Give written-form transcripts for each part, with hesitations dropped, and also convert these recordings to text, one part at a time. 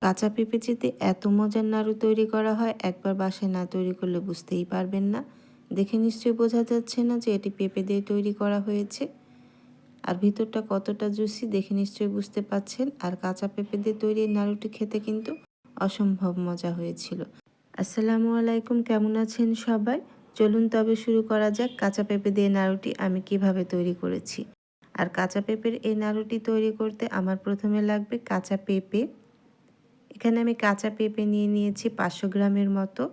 কাঁচা পেঁপে যেতে এত মজার নাড়ু তৈরি করা হয়, একবার বাসায় না তৈরি করলে বুঝতেই পারবেন না। দেখে নিশ্চয়ই বোঝা যাচ্ছে না যে এটি পেঁপে দিয়ে তৈরি করা হয়েছে। আর ভিতরটা কতটা জুসি দেখে নিশ্চয়ই বুঝতে পাচ্ছেন। আর কাঁচা পেঁপে দিয়ে তৈরি এই নাড়ুটি খেতে কিন্তু অসম্ভব মজা হয়েছিল। আসসালামু আলাইকুম, কেমন আছেন সবাই? চলুন তবে শুরু করা যাক কাঁচা পেঁপে দিয়ে নাড়ুটি আমি কিভাবে তৈরি করেছি। আর কাঁচা পেঁপের এই নাড়ুটি তৈরি করতে আমার প্রথমে লাগবে কাঁচা পেঁপে। এখানে আমি কাঁচা পেঁপে নিয়ে নিয়েছি 500 গ্রামের মতো।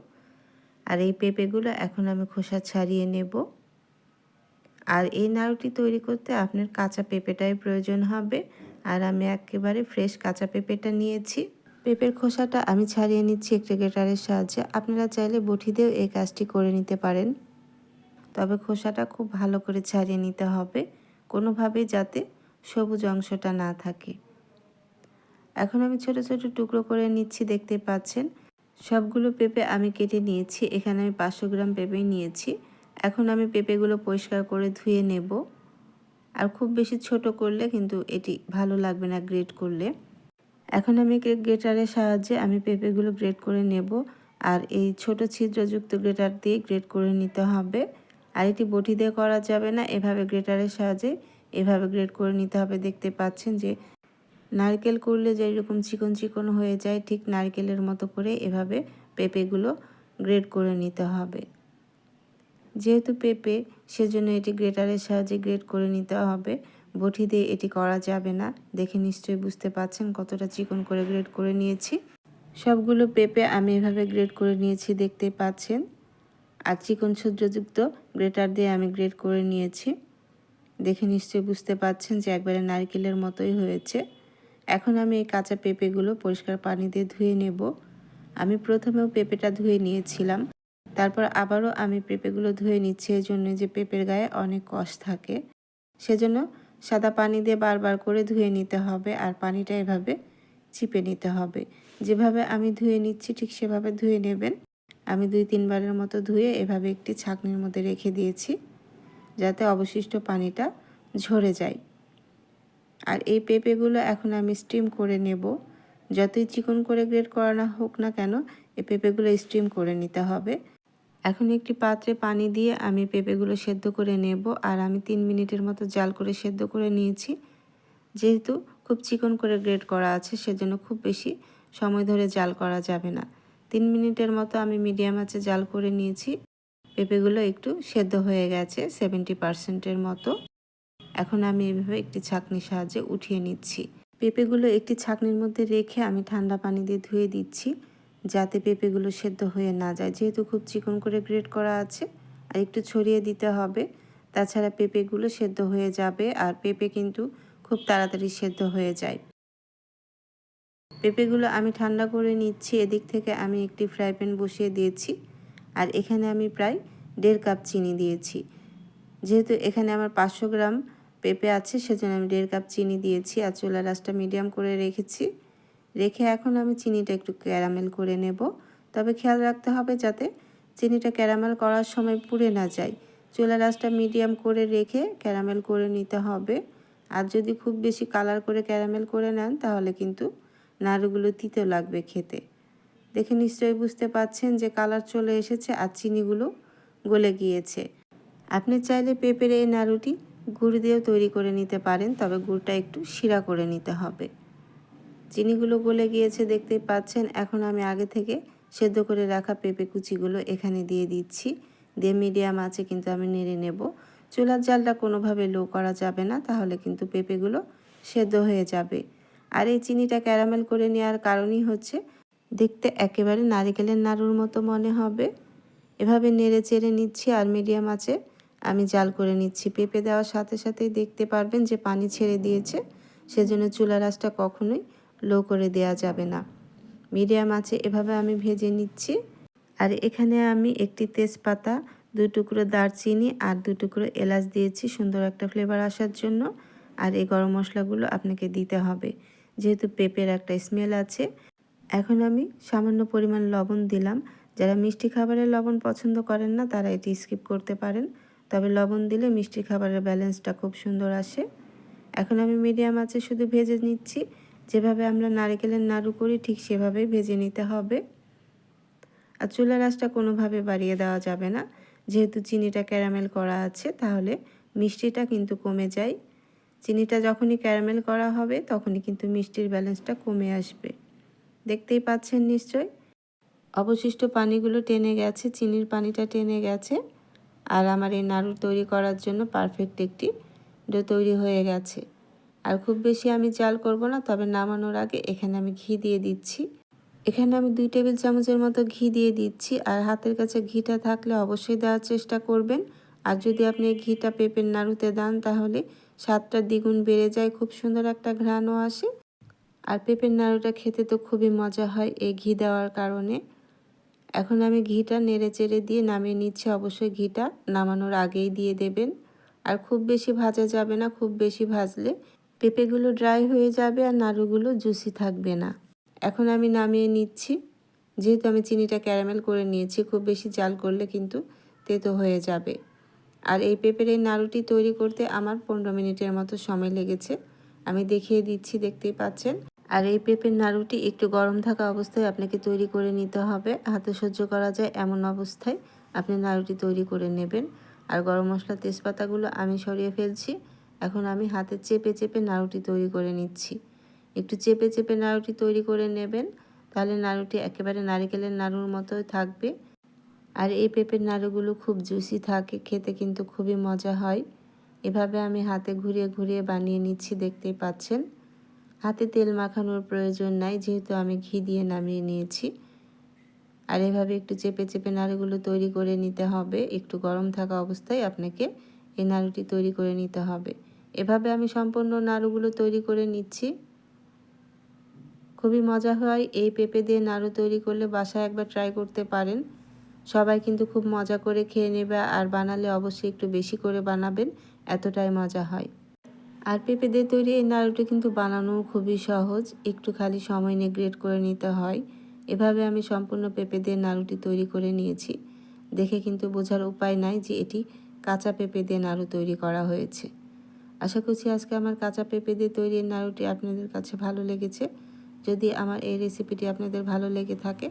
আর এই পেঁপেগুলো এখন আমি খোসা ছাড়িয়ে নেব। আর এই নাড়ুটি তৈরি করতে আপনার কাঁচা পেঁপেটাই প্রয়োজন হবে। আর আমি একেবারে ফ্রেশ কাঁচা পেঁপেটা নিয়েছি। পেঁপের খোসাটা আমি ছাড়িয়ে নিচ্ছি একটি গ্রেটারের সাহায্যে। আপনারা চাইলে বটি দিয়েও এই কাজটি করে নিতে পারেন। তবে খোসাটা খুব ভালো করে ছাড়িয়ে নিতে হবে, কোনোভাবেই যাতে সবুজ অংশটা না থাকে। এখন আমি ছোট ছোট টুকরো করে নিচ্ছি, দেখতে পাচ্ছেন। সবগুলো পেঁপে আমি কেটে নিয়েছি। এখানে আমি 500 গ্রাম পেঁপেই নিয়েছি। এখন আমি পেঁপেগুলো পরিষ্কার করে ধুয়ে নেব। আর খুব বেশি ছোট করলে কিন্তু এটি ভালো লাগবে না গ্রেট করলে। এখন আমি গ্রেটারের সাহায্যে আমি পেঁপেগুলো গ্রেট করে নেব। আর এই ছোট ছিদ্রযুক্ত গ্রেটার দিয়ে গ্রেট করে নিতে হবে। আর এটি বটি দিয়ে করা যাবে না, এভাবে গ্রেটারের সাহায্যে এভাবে গ্রেট করে নিতে হবে। দেখতে পাচ্ছেন যে নারকেল করলে যেরকম চিকন চিকন হয়ে যায়, ঠিক নারকেলের মতো করে এভাবে পেঁপেগুলো গ্রেট করে নিতে হবে। যেহেতু পেঁপে, সেজন্য এটি গ্রেটারের সাহায্যে গ্রেট করে নিতে হবে। বটি দিয়ে এটি করা যাবে না। দেখে নিশ্চয়ই বুঝতে পাচ্ছেন কতটা চিকন করে গ্রেট করে নিয়েছি। সবগুলো পেঁপে আমি এভাবে গ্রেট করে নিয়েছি, দেখতে পাচ্ছেন। আর চিকন ছিদ্রযুক্ত গ্রেটার দিয়ে আমি গ্রেট করে নিয়েছি। দেখে নিশ্চয়ই বুঝতে পাচ্ছেন যে একবারে নারকেলের মতোই হয়েছে। এখন আমি এই কাঁচা পেঁপেগুলো পরিষ্কার পানি দিয়ে ধুয়ে নেব। আমি প্রথমেও পেঁপেটা ধুয়ে নিয়েছিলাম, তারপর আবারও আমি পেঁপেগুলো ধুয়ে নিচ্ছি। এই জন্য যে পেঁপের গায়ে অনেক কষ থাকে, সেজন্য সাদা পানি দিয়ে বারবার করে ধুয়ে নিতে হবে। আর পানিটা এভাবে চিপে নিতে হবে। যেভাবে আমি ধুয়ে নিচ্ছি ঠিক সেভাবে ধুয়ে নেবেন। আমি 2-3 বারের মতো ধুয়ে এভাবে একটি ছাঁকনির মধ্যে রেখে দিয়েছি, যাতে অবশিষ্ট পানিটা ঝরে যায়। আর এই পেঁপেগুলো এখন আমি স্টিম করে নেব। যতই চিকন করে গ্রেট করা না হোক না কেন, এই পেঁপেগুলো স্টিম করে নিতে হবে। এখন একটি পাত্রে পানি দিয়ে আমি পেঁপেগুলো সেদ্ধ করে নেব। আর আমি 3 মিনিটের মতো জাল করে সেদ্ধ করে নিয়েছি। যেহেতু খুব চিকন করে গ্রেট করা আছে, সেজন্য খুব বেশি সময় ধরে জাল করা যাবে না। 3 মিনিটের মতো আমি মিডিয়াম আঁচে জাল করে নিয়েছি। পেঁপেগুলো একটু সেদ্ধ হয়ে গেছে 70% মতো। এখন আমি এভাবে একটি ছাঁকনির সাহায্যে উঠিয়ে নিচ্ছি। পেঁপেগুলো একটি ছাঁকনির মধ্যে রেখে আমি ঠান্ডা পানি দিয়ে ধুয়ে দিচ্ছি, যাতে পেঁপেগুলো সেদ্ধ হয়ে না যায়। যেহেতু খুব চিকন করে গ্রেট করা আছে, আর একটু ছড়িয়ে দিতে হবে, তাছাড়া পেঁপেগুলো সেদ্ধ হয়ে যাবে। আর পেঁপে কিন্তু খুব তাড়াতাড়ি সেদ্ধ হয়ে যায়। পেঁপেগুলো আমি ঠান্ডা করে নিচ্ছি। এদিক থেকে আমি একটি ফ্রাই প্যান বসিয়ে দিয়েছি। আর এখানে আমি প্রায় 1.5 কাপ চিনি দিয়েছি। যেহেতু এখানে আমার 500 গ্রাম পেঁপে আছে, সেজন্য আমি 1.5 কাপ চিনি দিয়েছি। আর চুলার আঁচটা মিডিয়াম করে রেখেছি। রেখে এখন আমি চিনিটা একটু ক্যারামেল করে নেব। তবে খেয়াল রাখতে হবে যাতে চিনিটা ক্যারামেল করার সময় পুড়ে না যায়। চুলার আঁচটা মিডিয়াম করে রেখে ক্যারামেল করে নিতে হবে। আর যদি খুব বেশি কালার করে ক্যারামেল করে নেন, তাহলে কিন্তু নাড়ুগুলো তিতো লাগবে খেতে। দেখে নিশ্চয়ই বুঝতে পাচ্ছেন যে কালার চলে এসেছে আর চিনিগুলো গলে গিয়েছে। আপনি চাইলে পেঁপের এই নাড়ুটি গুড় দিয়েও তৈরি করে নিতে পারেন, তবে গুড়টা একটু শিরা করে নিতে হবে। চিনিগুলো গলে গিয়েছে, দেখতেই পাচ্ছেন। এখন আমি আগে থেকে সেদ্ধ করে রাখা পেঁপে কুচিগুলো এখানে দিয়ে দিচ্ছি। দিয়ে মিডিয়াম আঁচে কিন্তু আমি নেড়ে নেব। চুলার জালটা কোনোভাবে লো করা যাবে না, তাহলে কিন্তু পেঁপেগুলো সেদ্ধ হয়ে যাবে। আর এই চিনিটা ক্যারামেল করে নেওয়ার কারণই হচ্ছে দেখতে একেবারে নারকেলের নাড়ুর মতো মনে হবে। এভাবে নেড়ে চেড়ে নিচ্ছি আর মিডিয়াম আঁচে আমি জাল করে নিচ্ছি। পেঁপে দেওয়ার সাথে সাথেই দেখতে পারবেন যে পানি ছেড়ে দিয়েছে, সেজন্য চুলার আঁচটা কখনোই লো করে দেওয়া যাবে না। মিডিয়াম আঁচে এভাবে আমি ভেজে নিচ্ছি। আর এখানে আমি একটি তেজপাতা, 2 টুকরো দারচিনি আর 2 টুকরো এলাচ দিয়েছি সুন্দর একটা ফ্লেভার আসার জন্য। আর এই গরম মশলাগুলো আপনাকে দিতে হবে, যেহেতু পেঁপের একটা স্মেল আছে। এখন আমি সামান্য পরিমাণ লবণ দিলাম। যারা মিষ্টি খাবারের লবণ পছন্দ করেন না, তারা এটি স্কিপ করতে পারেন। তবে লবণ দিলে মিষ্টি খাবারের ব্যালেন্সটা খুব সুন্দর আসে। এখন আমি মিডিয়াম আঁচে শুধু ভেজে নিচ্ছি। যেভাবে আমরা নারকেলের নাড়ু করি ঠিক সেভাবেই ভেজে নিতে হবে। আর চুলার আঁচটা কোনোভাবে বাড়িয়ে দেওয়া যাবে না, যেহেতু চিনিটা ক্যারামেল করা আছে, তাহলে মিষ্টিটা কিন্তু কমে যায়। চিনিটা যখনই ক্যারামেল করা হবে তখনই কিন্তু মিষ্টির ব্যালেন্সটা কমে আসবে। দেখতেই পাচ্ছেন নিশ্চয় অবশিষ্ট পানিগুলো টেনে গেছে, চিনির পানিটা টেনে গেছে। আর আমার এই নাড়ু তৈরি করার জন্য পারফেক্ট একটি ডো তৈরি হয়ে গেছে। আর খুব বেশি আমি জাল করব না, তবে নামানোর আগে এখানে আমি ঘি দিয়ে দিচ্ছি। এখানে আমি 2 টেবিল চামচের মতো ঘি দিয়ে দিচ্ছি। আর হাতের কাছে ঘিটা থাকলে অবশ্যই দেওয়ার চেষ্টা করবেন। আর যদি আপনি এই ঘিটা পেঁপের নাড়ুতে দেন তাহলে স্বাদটা দ্বিগুণ বেড়ে যায়, খুব সুন্দর একটা ঘ্রাণও আসে। আর পেঁপের নাড়ুটা খেতে তো খুবই মজা হয় এই ঘি দেওয়ার কারণে। এখন আমি ঘিটা নেড়ে চেড়ে দিয়ে নামিয়ে নিচ্ছি। অবশ্যই ঘিটা নামানোর আগেই দিয়ে দেবেন। আর খুব বেশি ভাজা যাবে না, খুব বেশি ভাজলে পেঁপেগুলো ড্রাই হয়ে যাবে আর নাড়ুগুলো জুসি থাকবে না। এখন আমি নামিয়ে নিচ্ছি। যেহেতু আমি চিনিটা ক্যারামেল করে নিয়েছি, খুব বেশি জাল করলে কিন্তু তেতো হয়ে যাবে। আর এই পেঁপের এই নাড়ুটি তৈরি করতে আমার 15 মিনিটের মতো সময় লেগেছে। আমি দেখিয়ে দিচ্ছি, দেখতেই পাচ্ছেন। আর এই পেঁপের নাড়ুটি একটু গরম থাকা অবস্থায় আপনাকে তৈরি করে নিতে হবে। হাতে সহ্য করা যায় এমন অবস্থায় আপনি নাড়ুটি তৈরি করে নেবেন। আর গরম মশলা তেজপাতাগুলো আমি সরিয়ে ফেলছি। এখন আমি হাতে চেপে চেপে নাড়ুটি তৈরি করে নিচ্ছি। একটু চেপে চেপে নাড়ুটি তৈরি করে নেবেন, তাহলে নাড়ুটি একেবারে নারকেলের নাড়ুর মতোই থাকবে। আর এই পেঁপের নাড়ুগুলো খুব জুসি থাকে, খেতে কিন্তু খুবই মজা হয়। এভাবে আমি হাতে ঘুরিয়ে ঘুরিয়ে বানিয়ে নিচ্ছি, দেখতেই পাচ্ছেন। হাতে তেল মাখানোর প্রয়োজন নাই, যেহেতু আমি ঘি দিয়ে নামিয়ে নিয়েছি। আর এভাবে একটু চেপে চেপে নাড়ুগুলো তৈরি করে নিতে হবে। একটু গরম থাকা অবস্থায় আপনাকে এই নাড়ুটি তৈরি করে নিতে হবে। এভাবে আমি সম্পূর্ণ নাড়ুগুলো তৈরি করে নিচ্ছি। খুবই মজা হয় এই পেঁপে দিয়ে নাড়ু তৈরি করলে, বাসায় একবার ট্রাই করতে পারেন। সবাই কিন্তু খুব মজা করে খেয়ে নেবে। আর বানালে অবশ্যই একটু বেশি করে বানাবেন, এতটাই মজা হয়। আর পেঁপে দিয়ে তৈরি এই নাড়ুটি কিন্তু বানানো খুবই সহজ, একটু খালি সময় নিয়ে গ্রেট করে নিতে হয়। এভাবে আমি সম্পূর্ণ পেঁপে দিয়ে নাড়ুটি তৈরি করে নিয়েছি। দেখে কিন্তু বোঝার উপায় নাই যে এটি কাঁচা পেঁপে দিয়ে নাড়ু তৈরি করা হয়েছে। আশা করছি আজকে আমার কাঁচা পেঁপে দিয়ে তৈরি এই নাড়ুটি আপনাদের কাছে ভালো লেগেছে। যদি আমার এই রেসিপিটি আপনাদের ভালো লেগে থাকে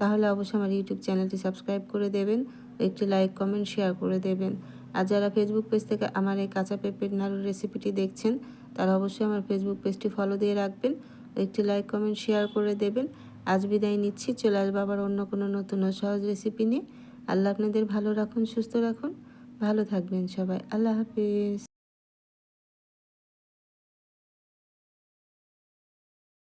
তাহলে অবশ্যই আমার ইউটিউব চ্যানেলটি সাবস্ক্রাইব করে দেবেন, একটি লাইক কমেন্ট শেয়ার করে দেবেন। আর যারা ফেসবুক পেজ থেকে আমার এই কাঁচা পেঁপের নাড়ুর রেসিপিটি দেখছেন তারা অবশ্যই আমার ফেসবুক পেজটি ফলো দিয়ে রাখবেন, একটি লাইক কমেন্ট শেয়ার করে দেবেন। আজ বিদায় নিচ্ছি, চলে আসবো আবার অন্য কোনো নতুন ও সহজ রেসিপি নিয়ে। আল্লাহ আপনাদের ভালো রাখুন, সুস্থ রাখুন, ভালো থাকবেন সবাই। আল্লাহ হাফিজ।